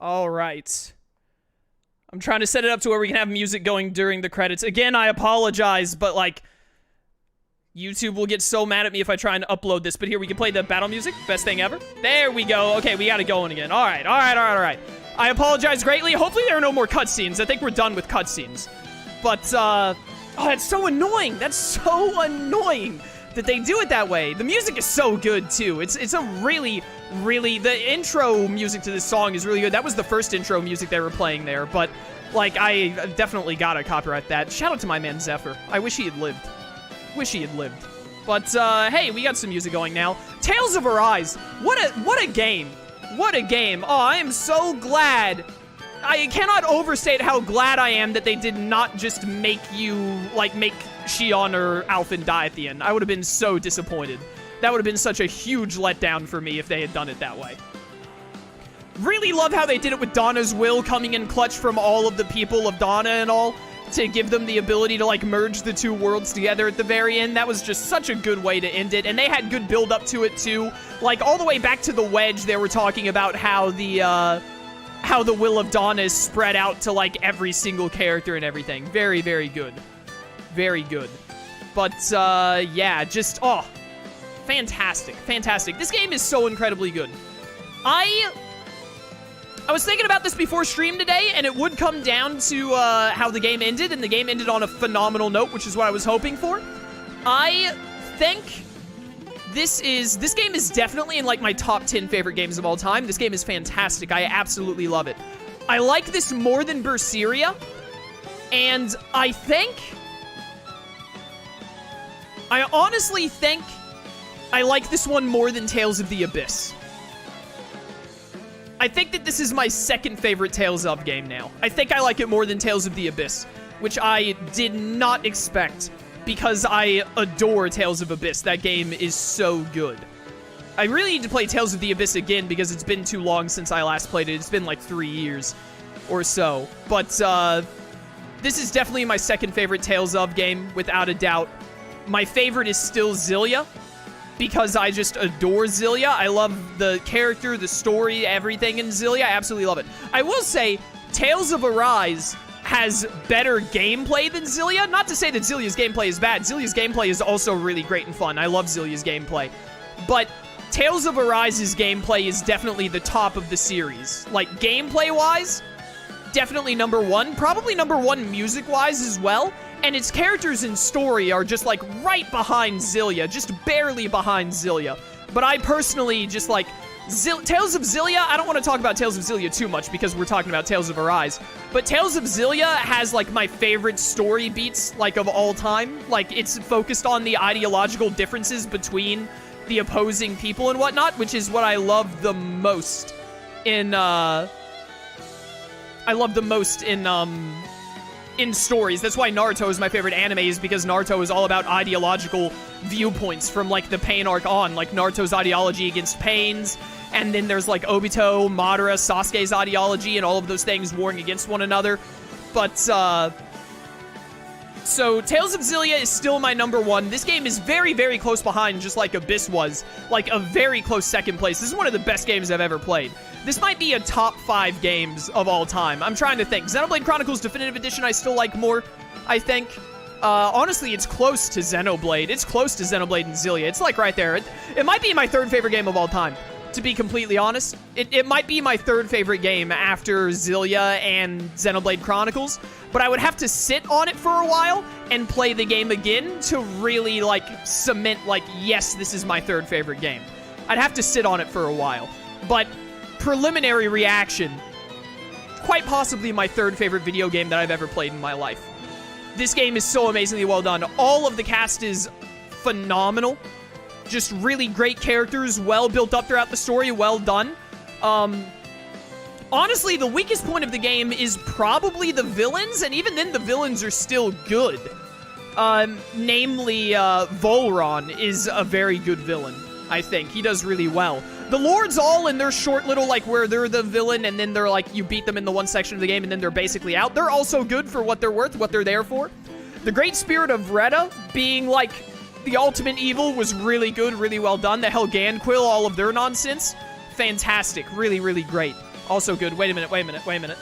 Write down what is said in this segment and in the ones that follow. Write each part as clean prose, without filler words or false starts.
All right. I'm trying to set it up to where we can have music going during the credits. Again, I apologize, but, like, YouTube will get so mad at me if I try and upload this. But here, we can play the battle music. Best thing ever. There we go. Okay, we got it going again. All right. I apologize greatly. Hopefully there are no more cutscenes. I think we're done with cutscenes. But, oh, that's so annoying. That's so annoying that they do it that way. The music is so good, too. It's a really, the intro music to this song is really good. That was the first intro music they were playing there, but, like, I definitely gotta copyright that. Shout out to my man, Zephyr. I wish he had lived. But, hey, we got some music going now. Tales of Arise. What a game. What a game. Oh, I am so glad. I cannot overstate how glad I am that they did not just make you, like, make Shion or Alphen die at the end. I would have been so disappointed. That would have been such a huge letdown for me if they had done it that way. Really love how they did it with Dahna's will coming in clutch from all of the people of Dahna and all to give them the ability to, like, merge the two worlds together at the very end. That was just such a good way to end it, and they had good build up to it, too. Like, all the way back to the Wedge, they were talking about how the will of Dahna is spread out to, like, every single character and everything. Very, very good. Very good. But, yeah, just, oh, fantastic. This game is so incredibly good. I was thinking about this before stream today, and it would come down to, how the game ended, and the game ended on a phenomenal note, which is what I was hoping for. I think this game is definitely in, like, my top 10 favorite games of all time. This game is fantastic. I absolutely love it. I like this more than Berseria, and I honestly think I like this one more than Tales of the Abyss. I think that this is my second favorite Tales of game now. I think I like it more than Tales of the Abyss, which I did not expect because I adore Tales of Abyss. That game is so good. I really need to play Tales of the Abyss again because it's been too long since I last played it. It's been like 3 years or so. But this is definitely my second favorite Tales of game, without a doubt. My favorite is still Xillia, because I just adore Xillia. I love the character, the story, everything in Xillia. I absolutely love it. I will say, Tales of Arise has better gameplay than Xillia. Not to say that Xillia's gameplay is bad. Xillia's gameplay is also really great and fun. I love Xillia's gameplay. But Tales of Arise's gameplay is definitely the top of the series. Like, gameplay-wise, definitely number one. Probably number one music-wise as well. And its characters and story are just, like, right behind Xillia. Just barely behind Xillia. But I personally just, like, Tales of Xillia, I don't want to talk about Tales of Xillia too much because we're talking about Tales of Arise. But Tales of Xillia has, like, my favorite story beats, like, of all time. Like, it's focused on the ideological differences between the opposing people and whatnot, which is what I love the most in, in stories. That's why Naruto is my favorite anime, is because Naruto is all about ideological viewpoints from, like, the Pain arc on. Like, Naruto's ideology against Pain's, and then there's, like, Obito, Madara, Sasuke's ideology, and all of those things warring against one another. But, so Tales of Xillia is still my number one. This game is very, very close behind, just like Abyss was. Like, a very close second place. This is one of the best games I've ever played. This might be a top 5 games of all time. I'm trying to think. Xenoblade Chronicles Definitive Edition I still like more, I think. Honestly, it's close to Xenoblade. It's close to Xenoblade and Xillia. It's, like, right there. It might be my third favorite game of all time, to be completely honest. It might be my third favorite game after Xillia and Xenoblade Chronicles, but I would have to sit on it for a while and play the game again to really, like, cement, like, yes, this is my third favorite game. I'd have to sit on it for a while. But preliminary reaction, quite possibly my third favorite video game that I've ever played in my life. This game is so amazingly well done. All of the cast is phenomenal. Just really great characters, well built up throughout the story, well done. Honestly, the weakest point of the game is probably the villains, and even then the villains are still good. Namely, Volron is a very good villain, I think. He does really well. The Lords all in their short little, like, where they're the villain and then they're, like, you beat them in the one section of the game and then they're basically out. They're also good for what they're worth, what they're there for. The Great Spirit of Retta being, like, the ultimate evil was really good, really well done. The Helgan Quill, all of their nonsense, fantastic. Really, really great. Also good. Wait a minute, wait a minute, wait a minute.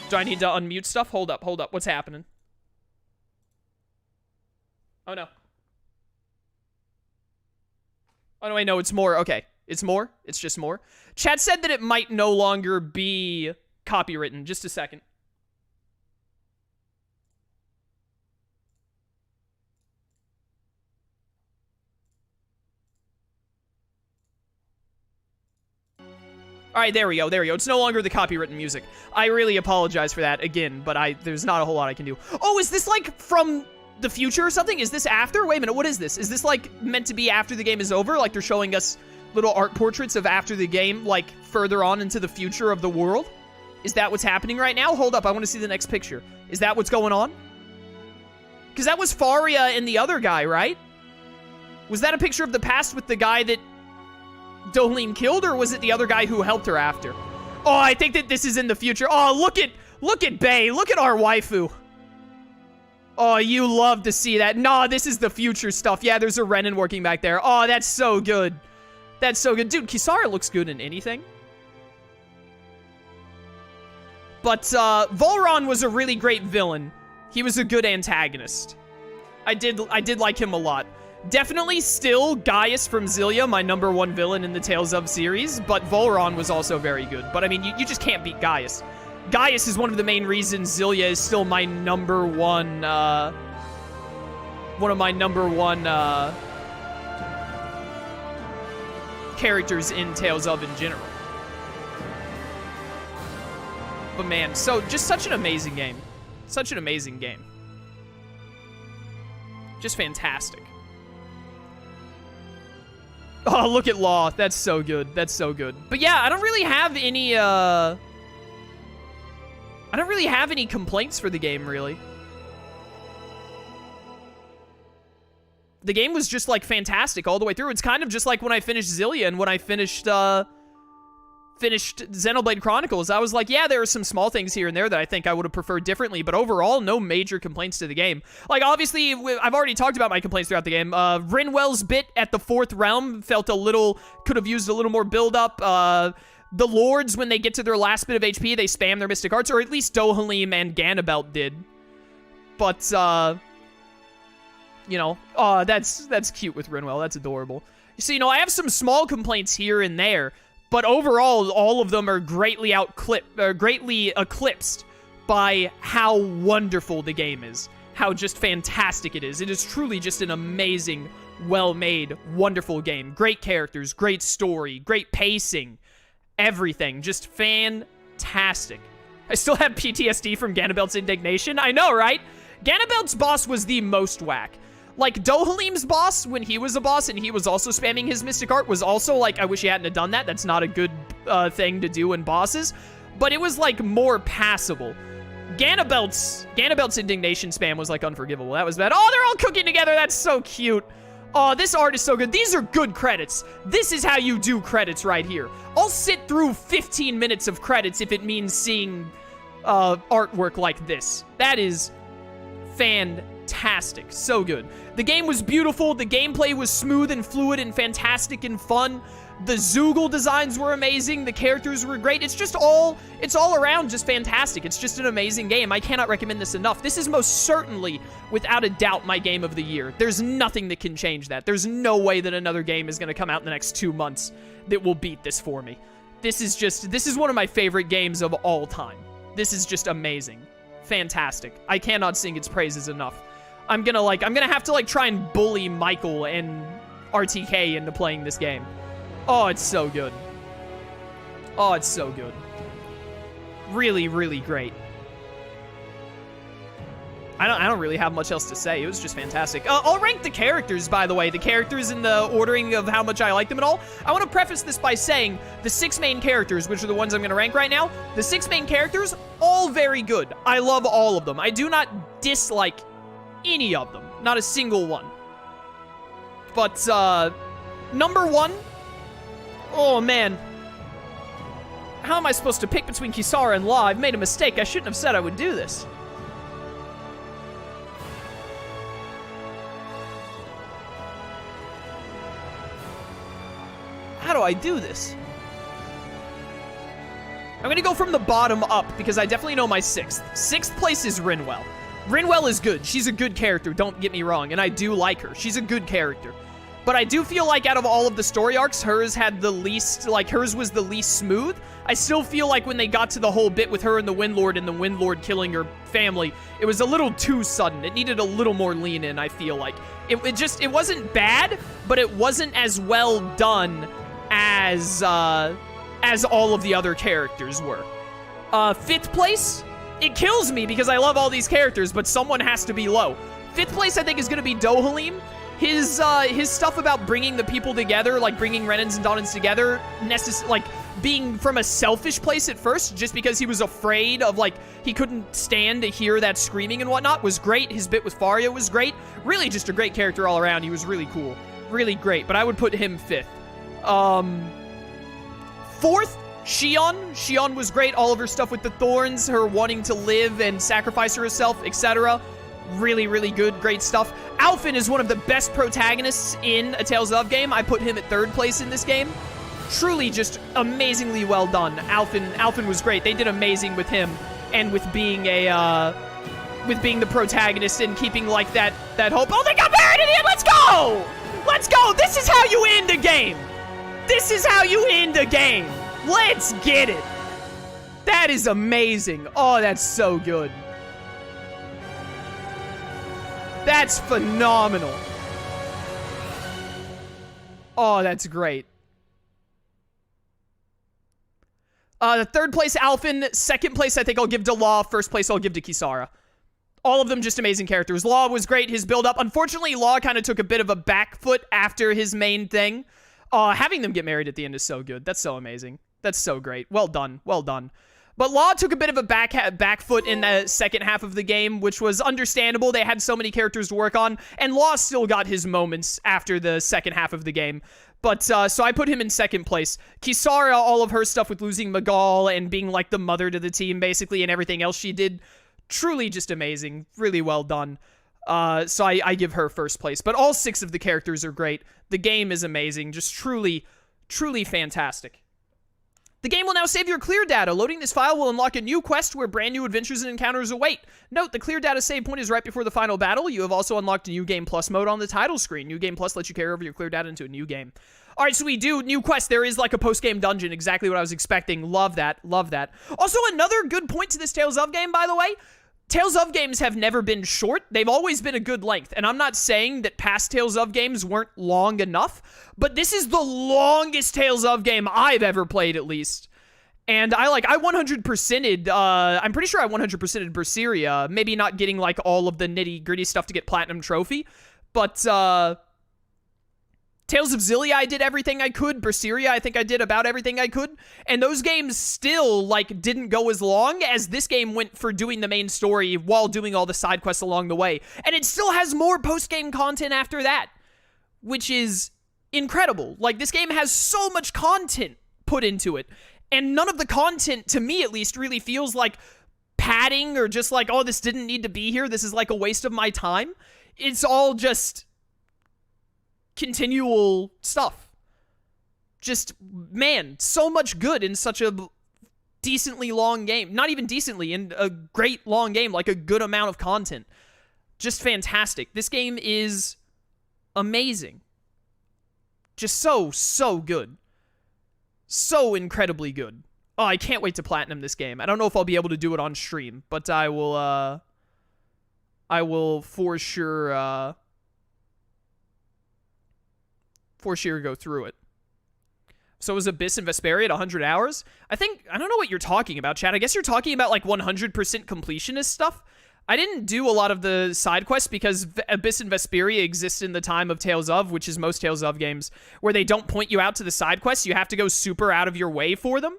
Do I need to unmute stuff? Hold up, hold up. What's happening? Oh, no. Oh, no, wait, no, it's more. Okay, it's more. It's just more. Chat said that it might no longer be copywritten. Just a second. All right, there we go, there we go. It's no longer the copywritten music. I really apologize for that again, but there's not a whole lot I can do. Oh, is this like from the future or something? Is this after? Wait a minute, what is this? Is this like meant to be after the game is over? Like they're showing us little art portraits of after the game, like further on into the future of the world? Is that what's happening right now? Hold up, I want to see the next picture. Is that what's going on? Because that was Faria and the other guy, right? Was that a picture of the past with the guy that Dohalim killed, or was it the other guy who helped her after? Oh, I think that this is in the future. Oh, look at Bae. Look at our waifu. Oh, you love to see that. Nah, this is the future stuff. Yeah, there's a Renan working back there. Oh, that's so good. That's so good. Dude, Kisara looks good in anything. But Volron was a really great villain. He was a good antagonist. I did like him a lot. Definitely still Gaius from Xillia, my #1 villain in the Tales of series, but Volron was also very good. But I mean, you just can't beat Gaius. Gaius is one of the main reasons Xillia is still my #1, one of my #1 characters in Tales of in general. But man, so just such an amazing game. Such an amazing game. Just fantastic. Oh, look at Law. That's so good. That's so good. But yeah, I don't really have any complaints for the game, really. The game was just, like, fantastic all the way through. It's kind of just like when I finished Xillia and when I finished Xenoblade Chronicles. I was like, yeah, there are some small things here and there that I think I would have preferred differently, but overall, no major complaints to the game. Like, obviously, I've already talked about my complaints throughout the game. Rinwell's bit at the 4th realm felt could have used a little more build-up. The Lords, when they get to their last bit of HP, they spam their Mystic Arts, or at least Dohalim and Ganabelt did. But, you know, oh, that's cute with Rinwell. That's adorable. So, you know, I have some small complaints here and there, but overall, all of them are greatly eclipsed by how wonderful the game is. How just fantastic it is. It is truly just an amazing, well-made, wonderful game. Great characters, great story, great pacing, everything. Just fantastic. I still have PTSD from Ganabelt's indignation. I know, right? Ganabelt's boss was the most whack. Like, Dohalim's boss, when he was a boss and he was also spamming his Mystic Art, was also like, I wish he hadn't have done that. That's not a good thing to do in bosses. But it was, like, more passable. Ganabelt's indignation spam was, like, unforgivable. That was bad. Oh, they're all cooking together. That's so cute. Oh, this art is so good. These are good credits. This is how you do credits right here. I'll sit through 15 minutes of credits if it means seeing artwork like this. That is fantastic. So good. The game was beautiful. The gameplay was smooth and fluid and fantastic and fun. The Zoogle designs were amazing. The characters were great. It's all around just fantastic. It's just an amazing game. I cannot recommend this enough. This is most certainly, without a doubt, my game of the year. There's nothing that can change that. There's no way that another game is going to come out in the next 2 months that will beat this for me. This is one of my favorite games of all time. This is just amazing. Fantastic. I cannot sing its praises enough. I'm gonna have to, like, try and bully Michael and RTK into playing this game. Oh, it's so good. Oh, it's so good. Really, really great. I don't really have much else to say. It was just fantastic. I'll rank the characters, by the way. The characters in the ordering of how much I like them and all. I want to preface this by saying the 6 main characters, which are the ones I'm going to rank right now, the 6 main characters, all very good. I love all of them. I do not dislike any of them. Not a single one. But, #1... Oh, man. How am I supposed to pick between Kisara and Law? I've made a mistake. I shouldn't have said I would do this. How do I do this? I'm gonna go from the bottom up because I definitely know my 6th. 6th place is Rinwell. Rinwell is good. She's a good character, don't get me wrong, and I do like her. She's a good character. But I do feel like out of all of the story arcs, hers had the least, like, hers was the least smooth. I still feel like when they got to the whole bit with her and the Windlord killing her family, it was a little too sudden. It needed a little more lean in, I feel like. It wasn't bad, but it wasn't as well done as all of the other characters were. 5th place, it kills me because I love all these characters, but someone has to be low. 5th place, I think, is going to be Dohalim. His stuff about bringing the people together, like bringing Renans and Dahnans together, like being from a selfish place at first, just because he was afraid of, like, he couldn't stand to hear that screaming and whatnot, was great. His bit with Faria was great. Really just a great character all around. He was really cool. Really great, but I would put him 5th. 4th, Shion. Shion was great. All of her stuff with the thorns, her wanting to live and sacrifice herself, etc. Really, really good. Great stuff. Alphen is one of the best protagonists in a Tales of game. I put him at 3rd place in this game. Truly just amazingly well done. Alphen was great. They did amazing with him and with being the protagonist and keeping like that hope. Oh, they got married in here. Let's go! Let's go! This is how you end a game. This is how you end a game. Let's get it. That is amazing. Oh, that's so good. That's phenomenal. Oh, that's great. The 3rd place, Alphen. 2nd place, I think I'll give to Law. 1st place, I'll give to Kisara. All of them just amazing characters. Law was great, his build-up. Unfortunately, Law kind of took a bit of a back foot after his main thing. Having them get married at the end is so good. That's so amazing. That's so great. Well done. Well done. But Law took a bit of a back foot in the second half of the game, which was understandable. They had so many characters to work on, and Law still got his moments after the second half of the game. But, so I put him in 2nd place. Kisara, all of her stuff with losing Magal and being, like, the mother to the team, basically, and everything else she did, truly just amazing. Really well done. So I give her 1st place. But all 6 of the characters are great. The game is amazing. Just truly, truly fantastic. The game will now save your clear data. Loading this file will unlock a new quest where brand new adventures and encounters await. Note, the clear data save point is right before the final battle. You have also unlocked a New Game Plus mode on the title screen. New Game Plus lets you carry over your clear data into a new game. All right, so we do new quest. There is like a post-game dungeon. Exactly what I was expecting. Love that. Love that. Also, another good point to this Tales of game, by the way. Tales of games have never been short. They've always been a good length. And I'm not saying that past Tales of games weren't long enough, but this is the longest Tales of game I've ever played, at least. And I 100%ed, I'm pretty sure I 100%ed Berseria, maybe not getting, like, all of the nitty-gritty stuff to get Platinum Trophy, but, Tales of Zestiria, I did everything I could. Berseria, I think I did about everything I could. And those games still, like, didn't go as long as this game went for doing the main story while doing all the side quests along the way. And it still has more post-game content after that, which is incredible. Like, this game has so much content put into it. And none of the content, to me at least, really feels like padding or just like, oh, this didn't need to be here. This is like a waste of my time. It's all just continual stuff. Just, man, so much good in such a decently long game. Not even decently, in a great long game, like a good amount of content. Just fantastic. This game is amazing. Just so good. So incredibly good. Oh, I can't wait to platinum this game. I don't know if I'll be able to do it on stream, but I will for sure go through it. So is Abyss and Vesperia at 100 hours? I don't know what you're talking about, chat. I guess you're talking about like 100% completionist stuff. I didn't do a lot of the side quests because Abyss and Vesperia exist in the time of Tales of, which is most Tales of games, where they don't point you out to the side quests. You have to go super out of your way for them.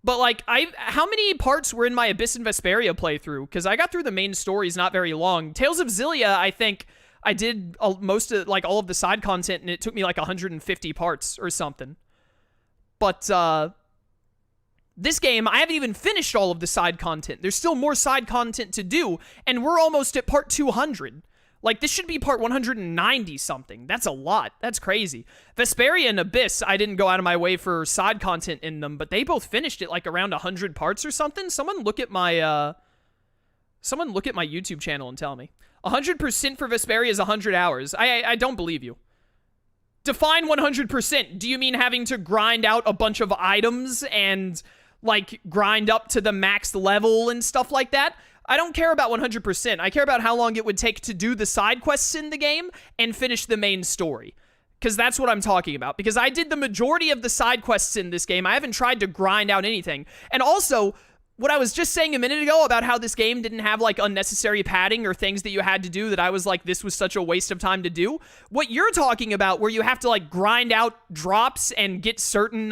But, like, how many parts were in my Abyss and Vesperia playthrough? Because I got through the main stories not very long. Tales of Zestiria, I think I did most of, like, all of the side content, and it took me, like, 150 parts or something. But, this game, I haven't even finished all of the side content. There's still more side content to do, and we're almost at part 200. Like, this should be part 190 something. That's a lot. That's crazy. Vesperia and Abyss, I didn't go out of my way for side content in them, but they both finished it like around 100 parts or something. Someone look at my YouTube channel and tell me. 100% for Vesperia is 100 hours. I don't believe you. Define 100%. Do you mean having to grind out a bunch of items and, like, grind up to the max level and stuff like that? I don't care about 100%. I care about how long it would take to do the side quests in the game and finish the main story. Because that's what I'm talking about. Because I did the majority of the side quests in this game. I haven't tried to grind out anything. And also, what I was just saying a minute ago about how this game didn't have, like, unnecessary padding or things that you had to do that I was like, this was such a waste of time to do. What you're talking about, where you have to, like, grind out drops and get certain,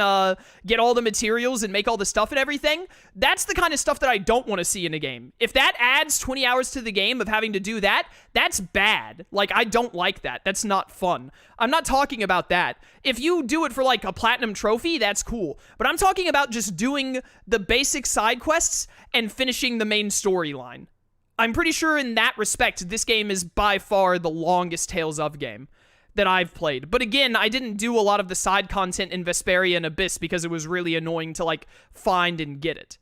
get all the materials and make all the stuff and everything, that's the kind of stuff that I don't want to see in a game. If that adds 20 hours to the game of having to do that, that's bad. Like, I don't like that. That's not fun. I'm not talking about that. If you do it for, like, a platinum trophy, that's cool. But I'm talking about just doing the basic side quests and finishing the main storyline. I'm pretty sure in that respect, this game is by far the longest Tales of game that I've played. But again, I didn't do a lot of the side content in Vesperia and Abyss because it was really annoying to, like, find and get it.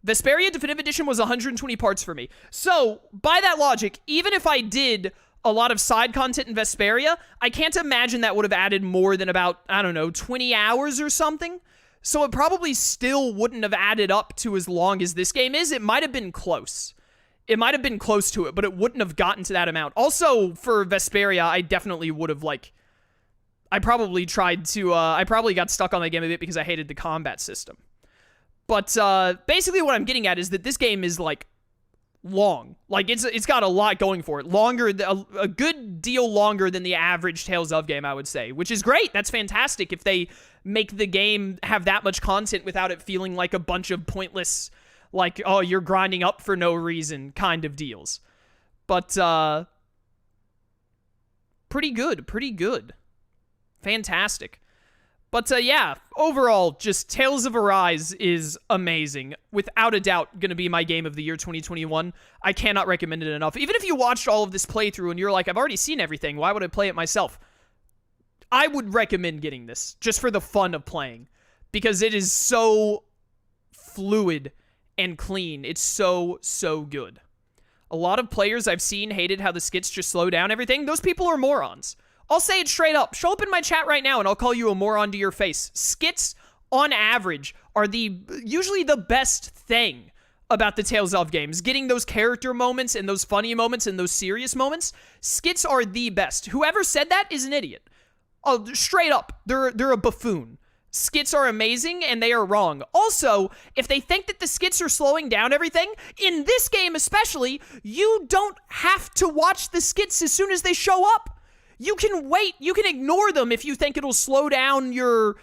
Vesperia Definitive Edition was 120 parts for me. So, by that logic, even if I did a lot of side content in Vesperia, I can't imagine that would have added more than about, I don't know, 20 hours or something. So it probably still wouldn't have added up to as long as this game is. It might have been close. It might have been close to it, but it wouldn't have gotten to that amount. Also, for Vesperia, I definitely would have, like, I probably tried to, I probably got stuck on the game a bit because I hated the combat system. But basically what I'm getting at is that this game is, like, long. Like, it's got a lot going for it. Longer, a good deal longer than the average Tales of game, I would say, which is great. That's fantastic if they make the game have that much content without it feeling like a bunch of pointless, like, oh, you're grinding up for no reason kind of deals. But, pretty good. Fantastic. But, yeah, overall, just Tales of Arise is amazing. Without a doubt, going to be my game of the year 2021. I cannot recommend it enough. Even if you watched all of this playthrough and you're like, I've already seen everything, why would I play it myself? I would recommend getting this, just for the fun of playing. Because it is so fluid and clean. It's so, so good. A lot of players I've seen hated how the skits just slow down everything. Those people are morons. I'll say it straight up. Show up in my chat right now and I'll call you a moron to your face. Skits, on average, are usually the best thing about the Tales of games. Getting those character moments and those funny moments and those serious moments, skits are the best. Whoever said that is an idiot. Oh, straight up, they're a buffoon. Skits are amazing, and they are wrong. Also, if they think that the skits are slowing down everything, in this game especially, you don't have to watch the skits as soon as they show up. You can wait, you can ignore them if you think it'll slow down your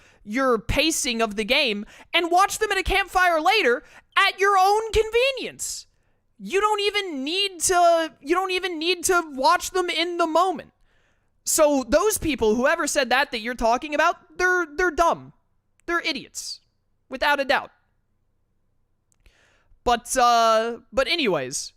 pacing of the game, and watch them at a campfire later at your own convenience. You don't even need to watch them in the moment. So those people, whoever said that you're talking about, they're dumb. They're idiots. Without a doubt. But anyways,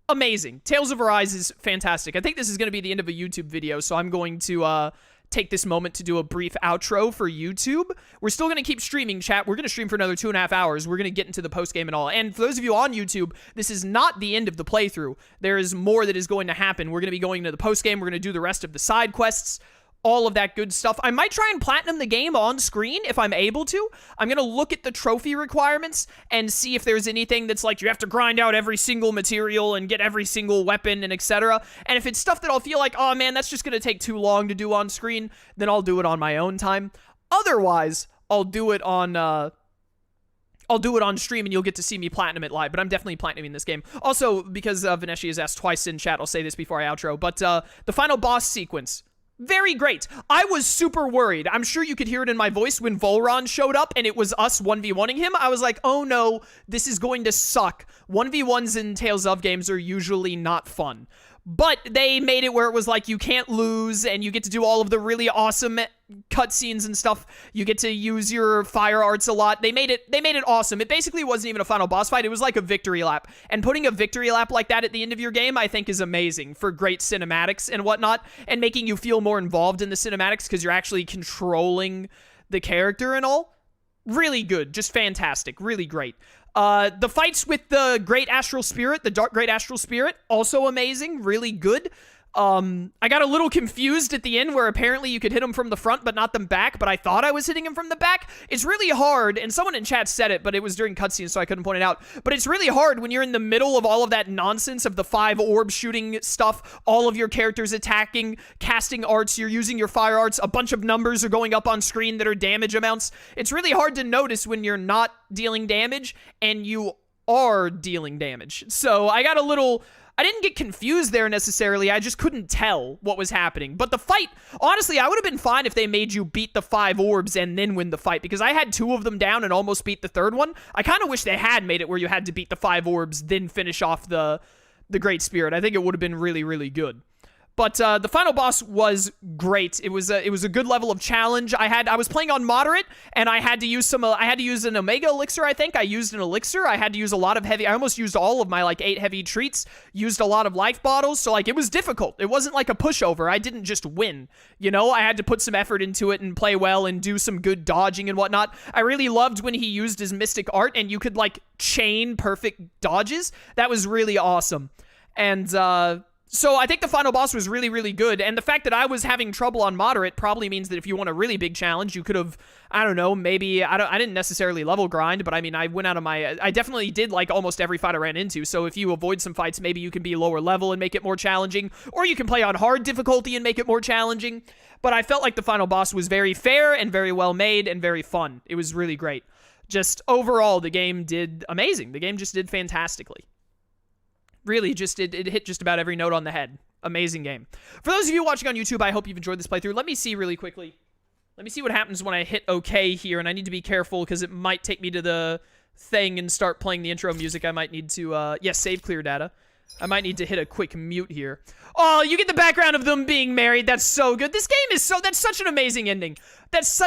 amazing. Tales of Arise is fantastic. I think this is going to be the end of a YouTube video, so I'm going to take this moment to do a brief outro for YouTube. We're still going to keep streaming, chat. We're going to stream for another 2.5 hours. We're going to get into the post-game and all. And for those of you on YouTube, this is not the end of the playthrough. There is more that is going to happen. We're going to be going into the post-game. We're going to do the rest of the side quests. All of that good stuff. I might try and platinum the game on screen if I'm able to. I'm going to look at the trophy requirements and see if there's anything that's like you have to grind out every single material and get every single weapon and etc. And if it's stuff that I'll feel like, oh man, that's just going to take too long to do on screen, then I'll do it on my own time. Otherwise, I'll do it on stream and you'll get to see me platinum it live, but I'm definitely platinuming this game. Also, because Vaneshi has asked twice in chat, I'll say this before I outro, but the final boss sequence, very great. I was super worried. I'm sure you could hear it in my voice when Volron showed up and it was us 1v1ing him. I was like, oh no, this is going to suck. 1v1s in Tales of games are usually not fun. But they made it where it was like you can't lose, and you get to do all of the really awesome cutscenes and stuff. You get to use your fire arts a lot. They made it awesome. It basically wasn't even a final boss fight. It was like a victory lap. And putting a victory lap like that at the end of your game, I think is amazing for great cinematics and whatnot, and making you feel more involved in the cinematics because you're actually controlling the character and all. Really good. Just fantastic. Really great. The fights with the Great Astral Spirit, the Dark Great Astral Spirit, also amazing, really good. I got a little confused at the end where apparently you could hit him from the front but not the back, but I thought I was hitting him from the back. It's really hard, and someone in chat said it, but it was during cutscenes, so I couldn't point it out. But it's really hard when you're in the middle of all of that nonsense of the 5 orb shooting stuff, all of your characters attacking, casting arts, you're using your fire arts, a bunch of numbers are going up on screen that are damage amounts. It's really hard to notice when you're not dealing damage and you are dealing damage. So I didn't get confused there necessarily, I just couldn't tell what was happening. But the fight, honestly, I would have been fine if they made you beat the 5 orbs and then win the fight, because I had 2 of them down and almost beat the 3rd one. I kind of wish they had made it where you had to beat the 5 orbs, then finish off the Great Spirit. I think it would have been really, really good. But the final boss was great. It was a good level of challenge. I was playing on moderate, and I had to use an Omega elixir, I think. I used an elixir. I had to use a lot of heavy. I almost used all of my like 8 heavy treats. Used a lot of life bottles. So like it was difficult. It wasn't like a pushover. I didn't just win. You know, I had to put some effort into it and play well and do some good dodging and whatnot. I really loved when he used his mystic art and you could like chain perfect dodges. That was really awesome. And so I think the final boss was really, really good, and the fact that I was having trouble on moderate probably means that if you want a really big challenge, you could have, I don't know, maybe, I didn't necessarily level grind, but I mean, I went out of I definitely did like almost every fight I ran into, so if you avoid some fights, maybe you can be lower level and make it more challenging, or you can play on hard difficulty and make it more challenging, but I felt like the final boss was very fair and very well made and very fun. It was really great. Just overall, the game did amazing. The game just did fantastically. Really, just it hit just about every note on the head. Amazing game. For those of you watching on YouTube, I hope you've enjoyed this playthrough. Let me see really quickly. Let me see what happens when I hit OK here, and I need to be careful because it might take me to the thing and start playing the intro music. I might need to, yes, save clear data. I might need to hit a quick mute here. Oh, you get the background of them being married. That's so good. This game is that's such an amazing ending. It's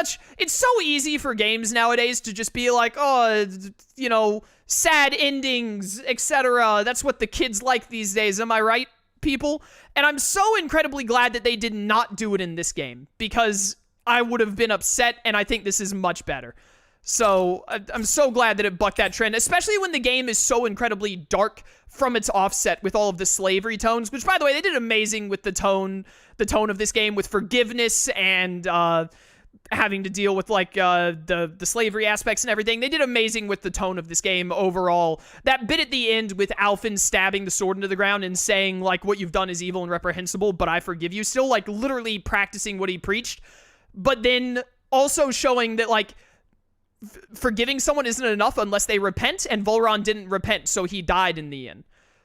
so easy for games nowadays to just be like, oh, you know, sad endings, etc. That's what the kids like these days. Am I right, people? And I'm so incredibly glad that they did not do it in this game, because I would have been upset, and I think this is much better. So I'm so glad that it bucked that trend, especially when the game is so incredibly dark from its offset with all of the slavery tones, which, by the way, they did amazing with the tone of this game, with forgiveness and having to deal with like the slavery aspects and everything. They did amazing with the tone of this game overall. That bit at the end with Alphen stabbing the sword into the ground and saying like, what you've done is evil and reprehensible, but I forgive you, still like literally practicing what he preached, but then also showing that like forgiving someone isn't enough unless they repent, and Volron didn't repent, so he died in the end.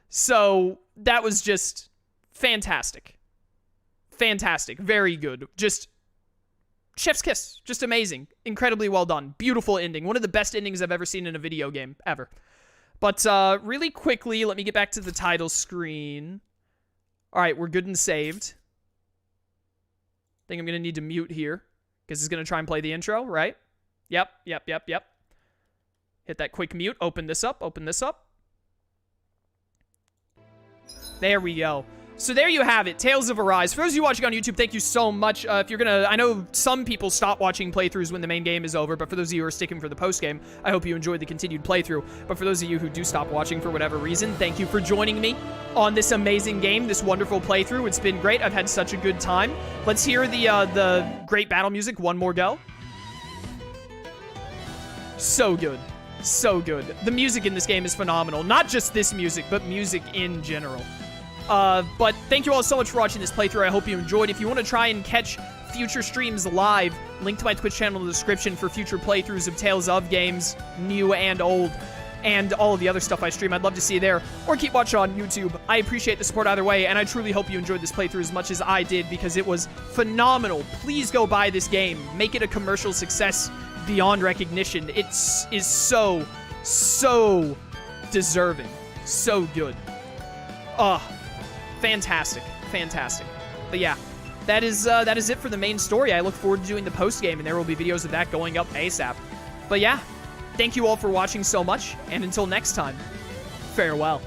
So that was just fantastic. Fantastic. Very good. Just chef's kiss. Just amazing. Incredibly well done. Beautiful ending. One of the best endings I've ever seen in a video game, ever. But really quickly, let me get back to the title screen. All right, we're good and saved. I think I'm going to need to mute here, because it's going to try and play the intro, right? Yep. Hit that quick mute. Open this up. There we go. So there you have it, Tales of Arise. For those of you watching on YouTube, thank you so much. If you're gonna, I know some people stop watching playthroughs when the main game is over, but for those of you who are sticking for the post-game, I hope you enjoyed the continued playthrough. But for those of you who do stop watching for whatever reason, thank you for joining me on this amazing game, this wonderful playthrough. It's been great. I've had such a good time. Let's hear the great battle music one more go. So good. So good. The music in this game is phenomenal. Not just this music, but music in general. But thank you all so much for watching this playthrough. I hope you enjoyed. If you want to try and catch future streams live, link to my Twitch channel in the description for future playthroughs of Tales of games, new and old, and all of the other stuff I stream. I'd love to see you there, or keep watching on YouTube. I appreciate the support either way, and I truly hope you enjoyed this playthrough as much as I did, because it was phenomenal. Please go buy this game. Make it a commercial success beyond recognition. It is so deserving. So good. Fantastic. Fantastic. But yeah, that is it for the main story. I look forward to doing the post game, and there will be videos of that going up ASAP. But yeah, thank you all for watching so much, and until next time, farewell.